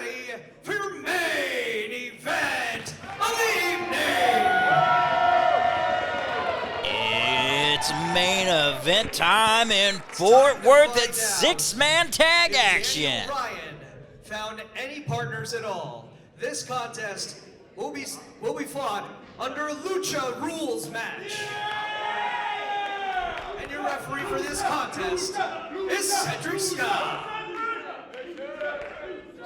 ready for your main event of the evening. It's main event time in Fort Worth at six-man tag action. Orion found any partners at all. This contest will be fought under a Lucha rules match. And your referee for this contest is Cedric Scott.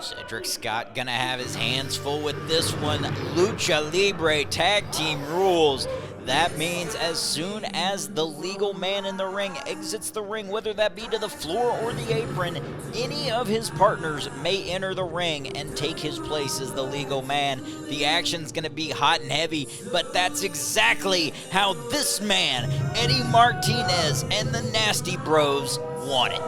Cedric Scott gonna have his hands full with this one. Lucha Libre tag team rules. That means as soon as the legal man in the ring exits the ring, whether that be to the floor or the apron, any of his partners may enter the ring and take his place as the legal man. The action's gonna be hot and heavy, but that's exactly how this man, Eddie Martinez, and the Nasty Bros want it.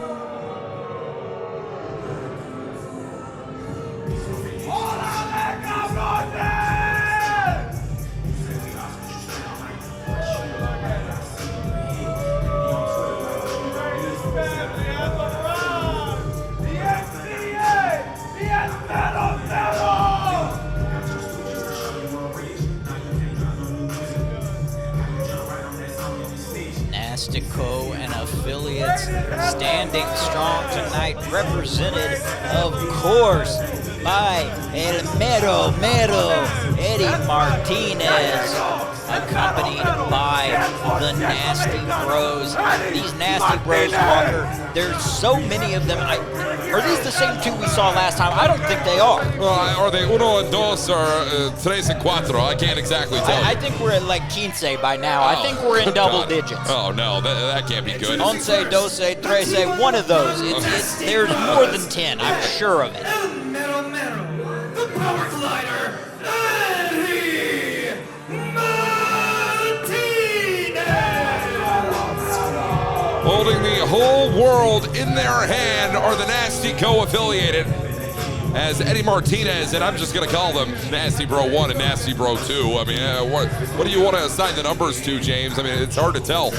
Nastico and affiliates standing strong tonight, represented, of course, by El Mero Eddie Martinez, accompanied by the Nasty Bros. These Nasty Bros, Walker, there's so many of them. Are these the same two we saw last time? I don't think they are. Well, are they uno and dos or tres and cuatro? I can't exactly tell I think we're at like 15 by now. I think we're in double digits. Oh, no, that can't be good. Once, dos, tres, one of those. There's more than 10, I'm sure of it. El Mero, the power glider, Eddie Martinez. Holding the whole world in their hand are the Nasty Co-affiliated as Eddie Martinez, and I'm just going to call them Nasty Bro 1 and Nasty Bro 2. I mean, what do you want to assign the numbers to, James? I mean, it's hard to tell.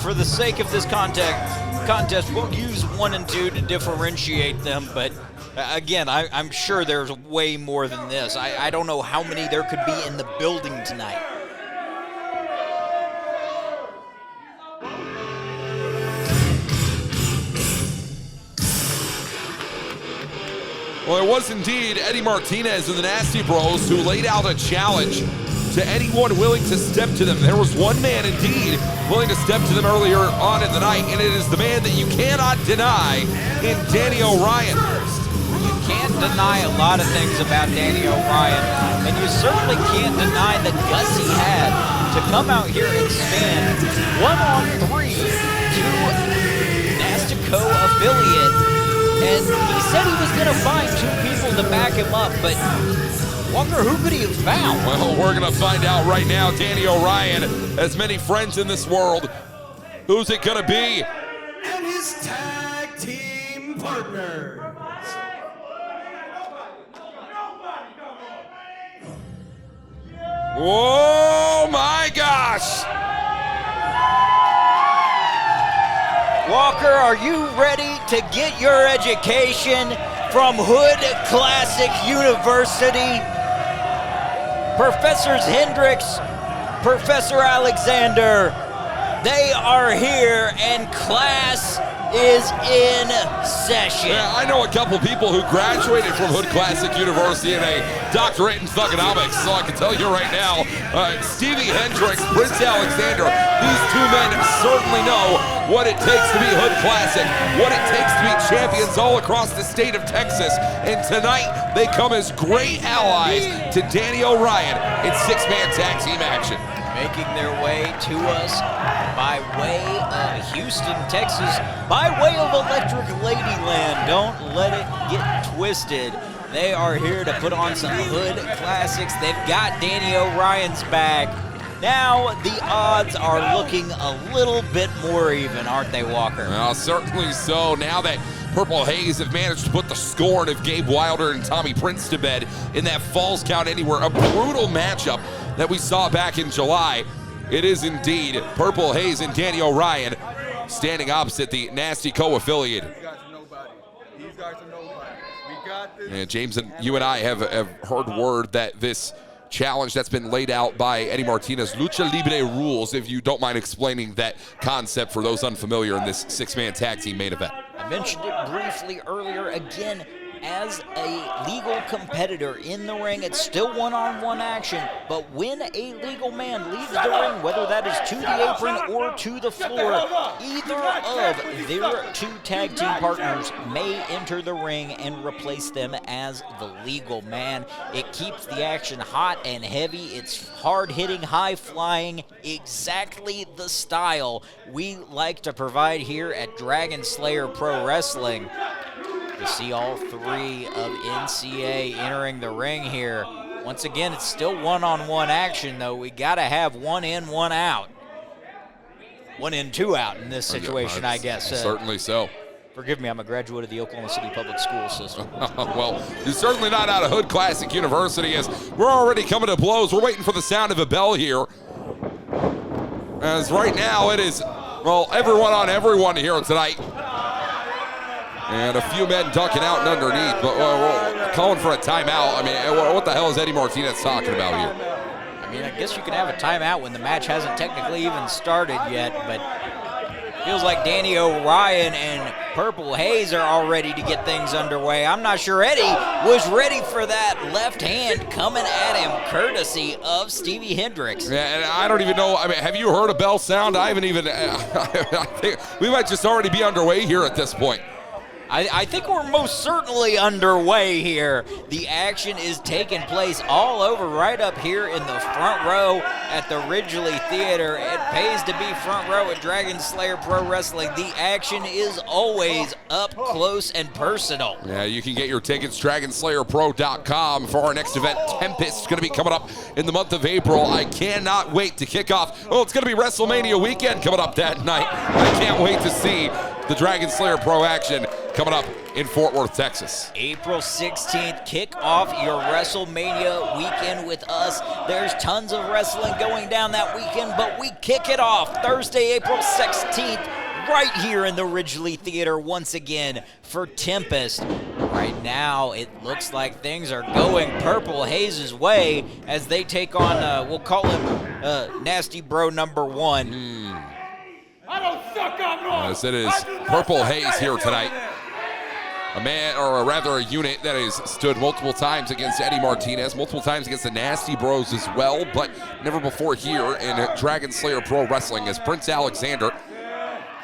For the sake of this contest, we'll use 1 and 2 to differentiate them, but again, I'm sure there's way more than this. I don't know how many there could be in the building tonight. Well, it was indeed Eddie Martinez and the Nasty Bros who laid out a challenge to anyone willing to step to them. There was one man indeed willing to step to them earlier on in the night, and it is the man that you cannot deny in Danny Orion. You can't deny a lot of things about Danny Orion, and you certainly can't deny the guts he had to come out here and stand 1-on-3 to Nastico affiliate. And he said he was going to find 2 people to back him up, but Walker, who could he have found? Well, we're going to find out right now. Danny Orion has many friends in this world. Who's it going to be? And his tag team partners. Oh my gosh! Walker, are you ready to get your education from Hood Classic University? Professors Hendricks, Professor Alexander, they are here and class is in session. Yeah, I know a couple people who graduated from Hood Classic University in a doctorate in thugonomics, so I can tell you right now, Stevie Hendricks, Prince Alexander, these 2 men certainly know what it takes to be Hood Classic, what it takes to be champions all across the state of Texas, and tonight they come as great allies to Danny Orion in 6-man tag team action. Making their way to us by way of Houston, Texas, by way of Electric Ladyland. Don't let it get twisted. They are here to put on some Hood Classics. They've got Danny Orion's back. Now the odds are looking a little bit more even, aren't they, Walker? Well, certainly so. Now that Purple Haze have managed to put the scorn of Gabe Wilder and Tommy Prince to bed in that Falls Count Anywhere, a brutal matchup that we saw back in July. It is indeed Purple Haze and Danny Orion standing opposite the Nasty Co-affiliate. These guys are nobody. These guys are nobody. We got And James, and you and I have heard word that this challenge that's been laid out by Eddie Martinez, Lucha Libre rules, if you don't mind explaining that concept for those unfamiliar in this six-man tag team main event. I mentioned it briefly earlier. Again, as a legal competitor in the ring, it's still one-on-one action, but when a legal man leaves the ring, whether that is to the apron or to the floor, either of their two tag team partners may enter the ring and replace them as the legal man. It keeps the action hot and heavy. It's hard-hitting, high-flying, exactly the style we like to provide here at Dragonslayer Pro Wrestling. We see all three of NCA entering the ring here. Once again, it's still one-on-one action, though. We got to have one in, one out. One in, two out in this situation, I guess. Certainly so. Forgive me, I'm a graduate of the Oklahoma City Public School System. Well, you're certainly not out of Hood Classic University, as we're already coming to blows. We're waiting for the sound of a bell here. As right now it is, well, everyone on everyone here tonight. And a few men ducking out and underneath, but calling for a timeout. I mean, what the hell is Eddie Martinez talking about here? I mean, I guess you can have a timeout when the match hasn't technically even started yet, but feels like Danny Orion and Purple Haze are all ready to get things underway. I'm not sure Eddie was ready for that left hand coming at him, courtesy of Stevie Hendricks. Yeah, and I don't even know. I mean, have you heard a bell sound? I haven't even. I think we might just already be underway here at this point. I think we're most certainly underway here. The action is taking place all over right up here in the front row at the Ridgely Theater. It pays to be front row at Dragonslayer Pro Wrestling. The action is always up close and personal. Yeah, you can get your tickets, DragonslayerPro.com, for our next event. Tempest is going to be coming up in the month of April. I cannot wait to kick off. Well, it's going to be WrestleMania weekend coming up that night. I can't wait to see the Dragonslayer Pro action coming up in Fort Worth, Texas. April 16th, kick off your WrestleMania weekend with us. There's tons of wrestling going down that weekend, but we kick it off Thursday, April 16th, right here in the Ridgely Theater once again for Tempest. Right now, it looks like things are going Purple Haze's way as they take on, we'll call him Nasty Bro number 1. I don't suck, I'm wrong. As it is Purple Haze here tonight. A man, or rather a unit that has stood multiple times against Eddie Martinez, multiple times against the Nasty Bros as well, but never before here in Dragonslayer Pro Wrestling, as Prince Alexander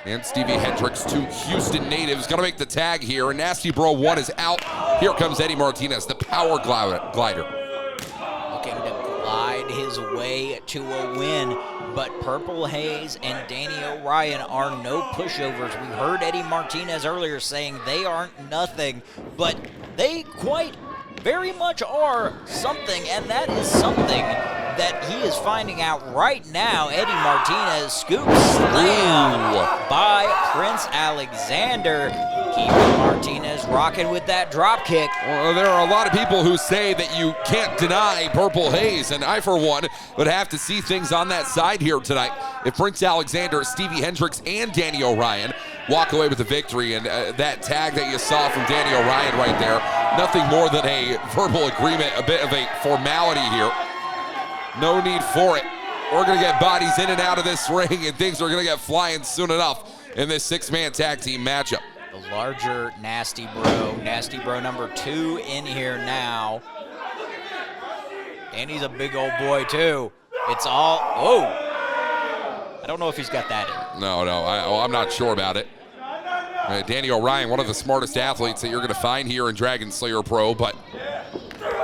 and Stevie Hendricks, two Houston natives, gonna make the tag here. And Nasty Bro 1 is out. Here comes Eddie Martinez, the power glider. Looking to glide his way to a win. But Purple Haze and Danny Orion are no pushovers. We heard Eddie Martinez earlier saying they aren't nothing, but they quite very much are something, and that is something that he is finding out right now. Eddie Martinez scoop slam by Prince Alexander, keeping Martinez rocking with that drop kick. Well, there are a lot of people who say that you can't deny Purple Haze, and I, for one, would have to see things on that side here tonight. If Prince Alexander, Stevie Hendricks, and Danny Orion walk away with the victory, and that tag that you saw from Danny Orion right there, nothing more than a verbal agreement, a bit of a formality here. No need for it. We're going to get bodies in and out of this ring, and things are going to get flying soon enough in this six-man tag team matchup. The larger Nasty Bro number 2 in here now. And he's a big old boy too. It's all, I don't know if he's got that in. No, I'm not sure about it. Danny Orion, one of the smartest athletes that you're going to find here in Dragonslayer Pro, but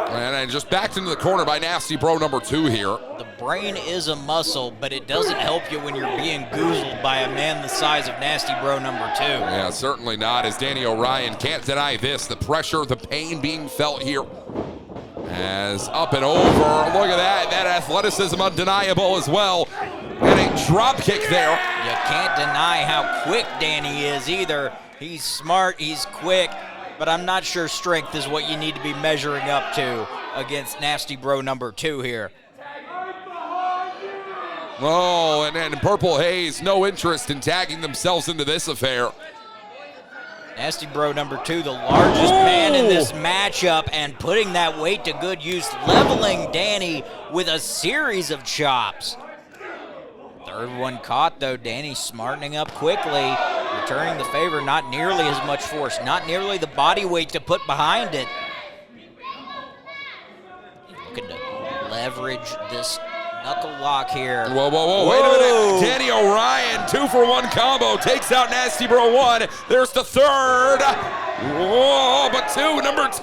and just backed into the corner by Nasty Bro number 2 here. The brain is a muscle, but it doesn't help you when you're being goozled by a man the size of Nasty Bro number 2. Yeah, certainly not, as Danny Orion can't deny this. The pressure, the pain being felt here. As up and over, look at that. That athleticism undeniable as well. And a drop kick there. You can't deny how quick Danny is either. He's smart, he's quick, but I'm not sure strength is what you need to be measuring up to against Nasty Bro number 2 here. Oh, and Purple Haze, no interest in tagging themselves into this affair. Nasty Bro number 2, the largest man in this matchup, and putting that weight to good use, leveling Danny with a series of chops. Third one caught, though. Danny smartening up quickly, returning the favor. Not nearly as much force, not nearly the body weight to put behind it. Looking to leverage this knuckle lock here. Whoa, whoa, whoa, wait a minute. Danny Orion, 2-for-1 combo, takes out Nasty Bro 1. There's the third. Whoa, but number 2.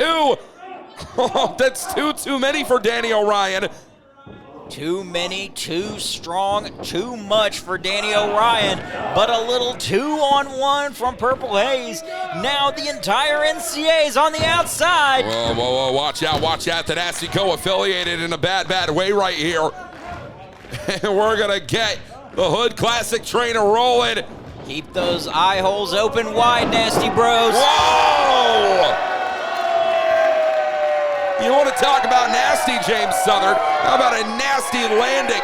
Oh, that's too many for Danny Orion. Too many, too strong, too much for Danny Orion, but a little 2-on-1 from Purple Haze. Now the entire NCA is on the outside. Whoa, whoa, whoa, watch out. The Nasty co-affiliated in a bad way right here. And we're gonna get the Hood Classic trainer rolling. Keep those eye holes open wide, Nasty Bros. Whoa! You want to talk about nasty, James Southern? How about a nasty landing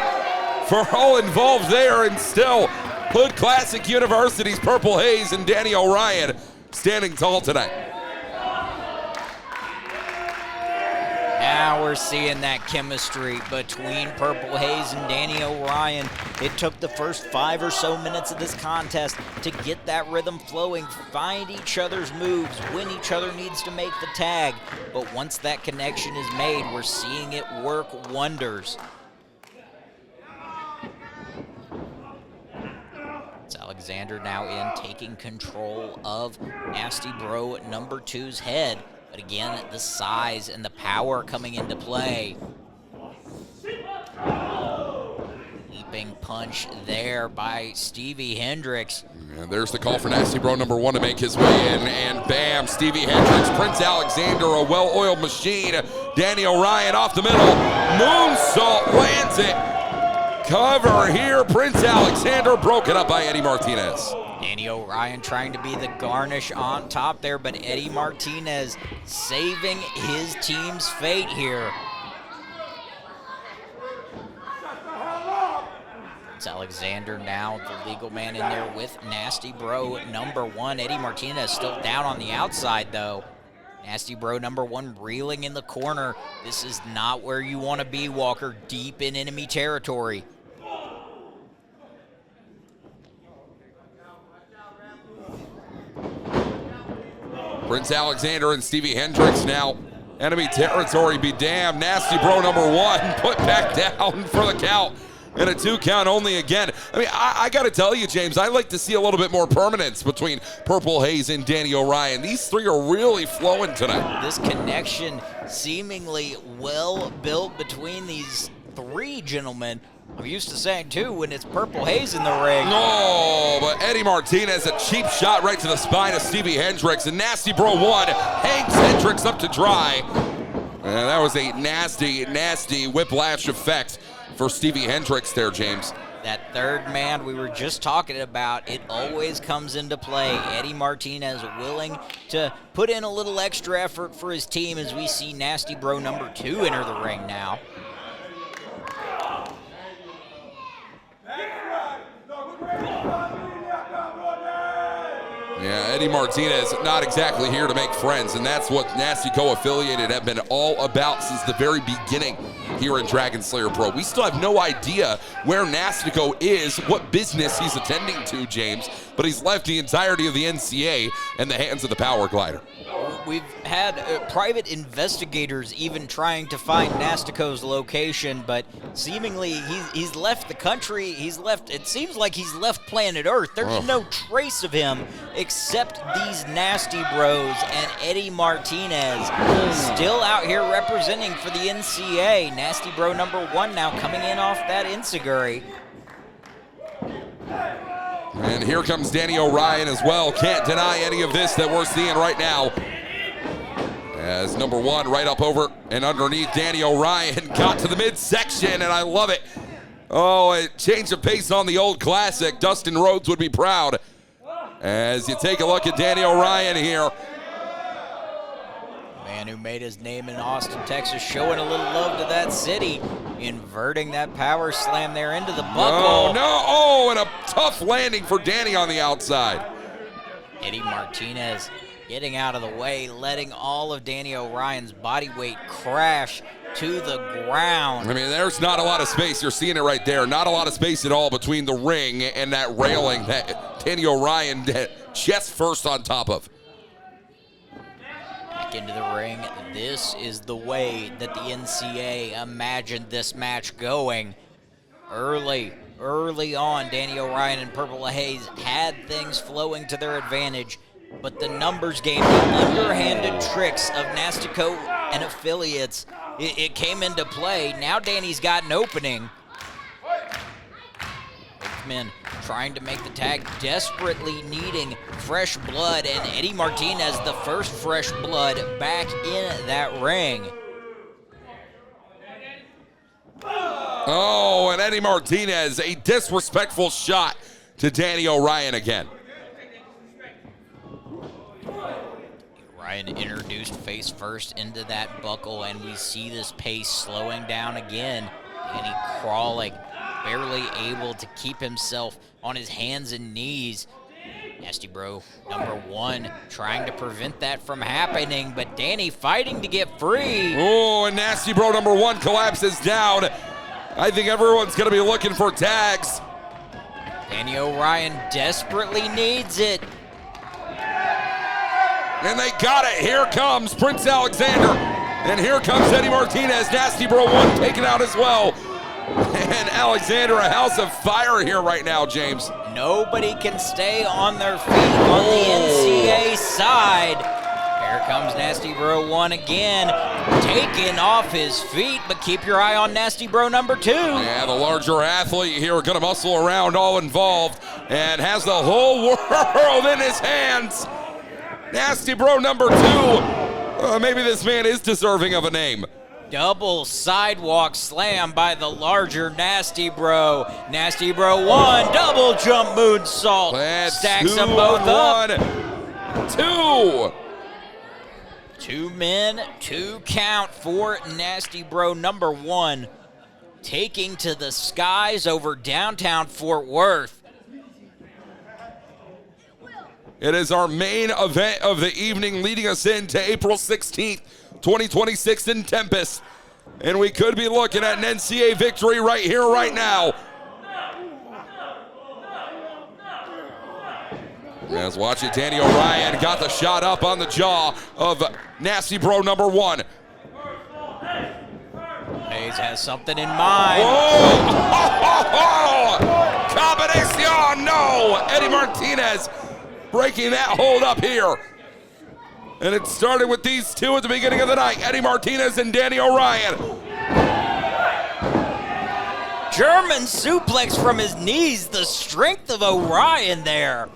for all involved there? And still, Hood Classic University's Purple Haze and Danny Orion standing tall tonight. Now we're seeing that chemistry between Purple Haze and Danny Orion. It took the first 5 or so minutes of this contest to get that rhythm flowing, find each other's moves, when each other needs to make the tag. But once that connection is made, we're seeing it work wonders. It's Alexander now in, taking control of Nasty Bro number 2's head. But again, the size and the power coming into play. Leaping punch there by Stevie Hendricks. And there's the call for Nasty Bro number 1 to make his way in. And bam, Stevie Hendricks, Prince Alexander, a well-oiled machine. Danny Orion off the middle. Moonsault lands it. Cover here. Prince Alexander broken up by Eddie Martinez. Danny Orion trying to be the garnish on top there, but Eddie Martinez saving his team's fate here. It's Alexander now, the legal man in there with Nasty Bro number 1. Eddie Martinez still down on the outside, though. Nasty Bro number 1 reeling in the corner. This is not where you want to be, Walker, deep in enemy territory. Prince Alexander and Stevie Hendricks now. Enemy territory be damned. Nasty Bro number 1 put back down for the count. And a 2 count only again. I mean, I got to tell you, James, I like to see a little bit more permanence between Purple Haze and Danny Orion. These 3 are really flowing tonight. This connection seemingly well built between these 3 gentlemen. I'm used to saying, too, when it's Purple Haze in the ring. No, but Eddie Martinez, a cheap shot right to the spine of Stevie Hendricks. And Nasty Bro 1 hangs Hendricks up to dry. And that was a nasty whiplash effect for Stevie Hendricks there, James. That third man we were just talking about, it always comes into play. Eddie Martinez willing to put in a little extra effort for his team as we see Nasty Bro number 2 enter the ring now. Yeah, Eddie Martinez not exactly here to make friends, and that's what Nasty Co-Affiliated have been all about since the very beginning here in Dragonslayer Pro. We still have no idea where Nastico is, what business he's attending to, James, but he's left the entirety of the NCA in the hands of the Power Glider. We've had private investigators even trying to find Nastico's location, but seemingly he's left the country. It seems like he's left planet Earth. There's no trace of him except these Nasty Bros and Eddie Martinez still out here representing for the NCA. Nasty Bro number 1 now coming in off that Insiguri. And here comes Danny Orion as well. Can't deny any of this that we're seeing right now. As number 1 right up over and underneath Danny Orion got to the midsection, and I love it. Oh, a change of pace on the old classic. Dustin Rhodes would be proud. As you take a look at Danny Orion here. Man who made his name in Austin, Texas, showing a little love to that city, inverting that power slam there into the buckle. Oh, no. Oh, and a tough landing for Danny on the outside. Eddie Martinez getting out of the way, letting all of Danny Orion's body weight crash to the ground. I mean, there's not a lot of space. You're seeing it right there. Not a lot of space at all between the ring and that railing that Danny Orion chest first on top of. Back into the ring. This is the way that the NCA imagined this match going. Early on, Danny Orion and Purple Haze had things flowing to their advantage, but the numbers game, the underhanded tricks of Nastico and affiliates, it came into play. Now Danny's got an opening. Both men trying to make the tag, desperately needing fresh blood, and Eddie Martinez, the first fresh blood back in that ring. Oh, and Eddie Martinez, a disrespectful shot to Danny Orion again. Orion introduced face first into that buckle, and we see this pace slowing down again. Danny crawling, barely able to keep himself on his hands and knees. Nasty Bro number 1 trying to prevent that from happening, but Danny fighting to get free. Oh, and Nasty Bro number 1 collapses down. I think everyone's going to be looking for tags. Danny Orion desperately needs it. And they got it. Here comes Prince Alexander. And here comes Eddie Martinez. Nasty Bro 1 taken out as well. And Alexander, a house of fire here right now, James. Nobody can stay on their feet on the NCA side. Here comes Nasty Bro 1 again, taken off his feet, but keep your eye on Nasty Bro number 2. Yeah, the larger athlete here going to muscle around all involved and has the whole world in his hands. Nasty Bro number 2. Maybe this man is deserving of a name. Double sidewalk slam by the larger Nasty Bro. Nasty Bro 1, double jump moonsault. Stacks them both up. 2. 2 men, 2 count for Nasty Bro number 1. Taking to the skies over downtown Fort Worth. It is our main event of the evening, leading us into April 16th, 2026 in Tempest. And we could be looking at an NCA victory right here, right now. As watch it, Danny Orion got the shot up on the jaw of Nasty Bro number 1. Haze has something in mind. Oh! Combination! No! Eddie Martinez breaking that hold up here. And it started with these two at the beginning of the night, Eddie Martinez and Danny Orion. German suplex from his knees, the strength of Orion there.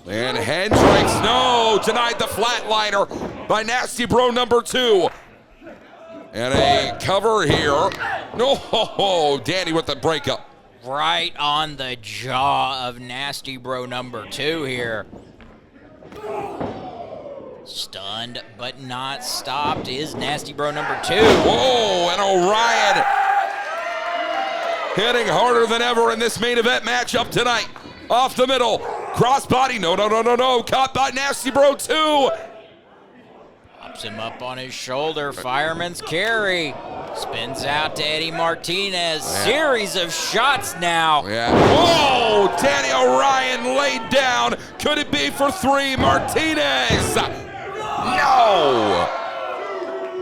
And Hendricks, no, denied the flatliner by Nasty Bro number 2. And a cover here. No, Danny with the breakup. Right on the jaw of Nasty Bro number 2 here. Stunned but not stopped is Nasty Bro number 2. Whoa, and Orion hitting harder than ever in this main event matchup tonight. Off the middle, crossbody, no, caught by Nasty Bro 2. Pops him up on his shoulder, fireman's carry. Spins out to Eddie Martinez. Series of shots now. Yeah. Whoa, Danny Orion laid down. Could it be for 3? Martinez. No.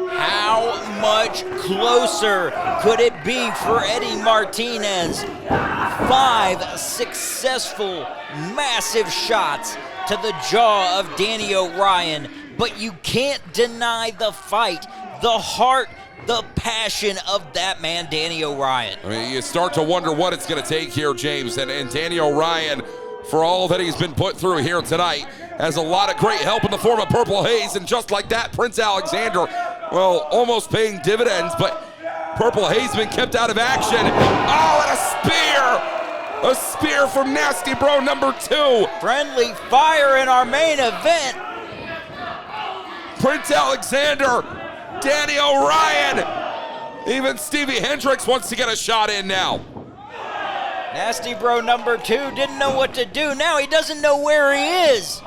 How much closer could it be for Eddie Martinez? 5 successful, massive shots to the jaw of Danny Orion, but you can't deny the fight, the heart, the passion of that man, Danny Orion. I mean, you start to wonder what it's going to take here, James, and Danny Orion, for all that he's been put through here tonight, has a lot of great help in the form of Purple Haze, and just like that, Prince Alexander, well, almost paying dividends, but Purple Haze been kept out of action. Oh, and a spear! A spear from Nasty Bro number 2. Friendly fire in our main event. Prince Alexander, Danny Orion. Even Stevie Hendricks wants to get a shot in now. Nasty Bro number 2 didn't know what to do. Now he doesn't know where he is.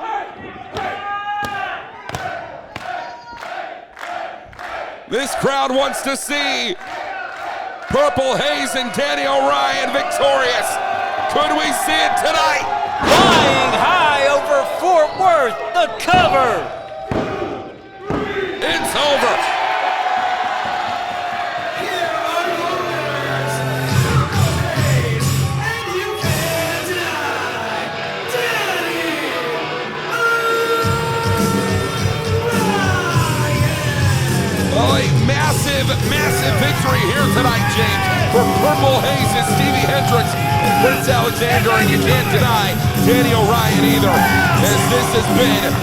This crowd wants to see Purple Haze and Danny Orion victorious. Could we see it tonight? Flying high over Fort Worth, the cover. It's over. Here are your winners, Haze, and you can't deny Danny Orion. Oh, a massive, massive victory here tonight, James, for Purple Haze and Stevie Hendricks and Prince Alexander, and you can't deny Danny Orion either, as this has been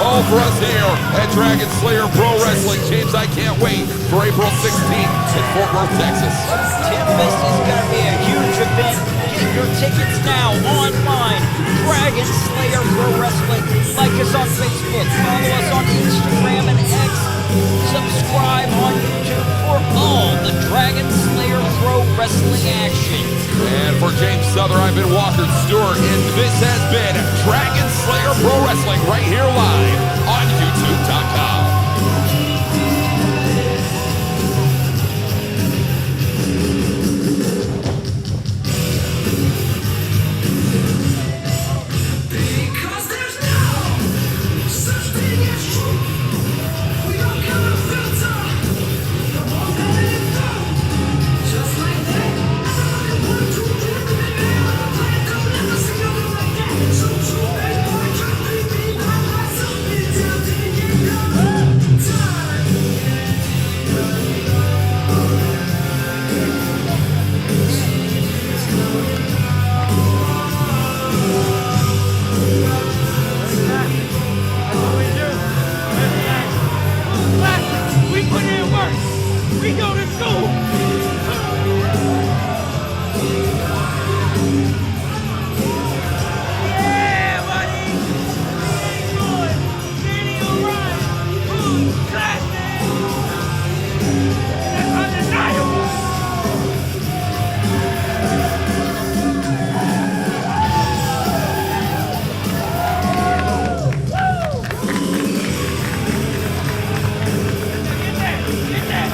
all for us here at Dragonslayer Pro Wrestling. James, I can't wait for April 16th in Fort Worth, Texas. Tempest is going to be a huge event. Get your tickets now online. Dragonslayer Pro Wrestling. Like us on Facebook. Follow us on Instagram and X. Subscribe on YouTube for all the Dragonslayer Pro Wrestling action. And for James Souther, I've been Walker Stewart, and this has been Dragonslayer Pro Wrestling right here live on YouTube.com. Because there's no such thing as truth. We don't come to filter. The won't let it go. Just like that. I don't want to do it. Don't never see you like that. So true, bad boy, can't leave me by myself until the end of time. We put in work. We go to school. Yeah, buddy. Good. Danny Orion. Good. Class, man. That's undeniable. Get that. Get that.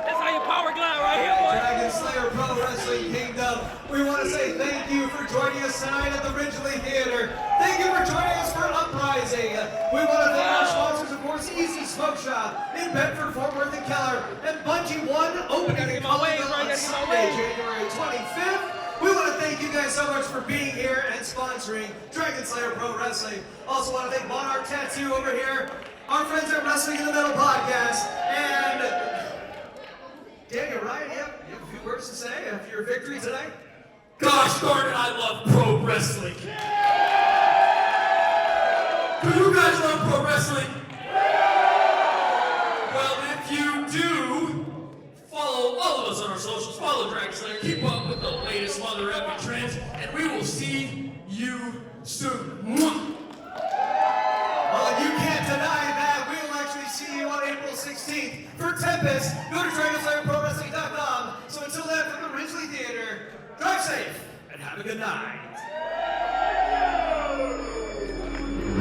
That's how you power glide right here, boy. Dragonslayer Pro Wrestling Kingdom, we want to say thank you for joining us tonight at the Ridgely Theater. Thank you for joining us for Uprising. We want to thank our sponsors, of course, Easy Smoke Shop in Bedford, Fort Worth, and Keller, and Bungee One opening in Colleyville on Sunday, January 25th. We want to thank you guys so much for being here and sponsoring Dragonslayer Pro Wrestling. Also want to thank Monarch Tattoo over here, our friends at Wrestling in the Middle podcast, and Danny Orion, you have a few words to say after your victory tonight? Gosh darn it, I love pro wrestling. Do you guys love pro wrestling? Well, if you do, follow all of us on our socials, follow Dragonslayer, keep up with the latest mother effing trends, and we will see you soon. Mwah. Well, you can't deny that. We will actually see you on April 16th for Tempest. Go to DragonSlayerProWrestling.com. So until then, from the Ridgely Theater, drive safe and have a good night.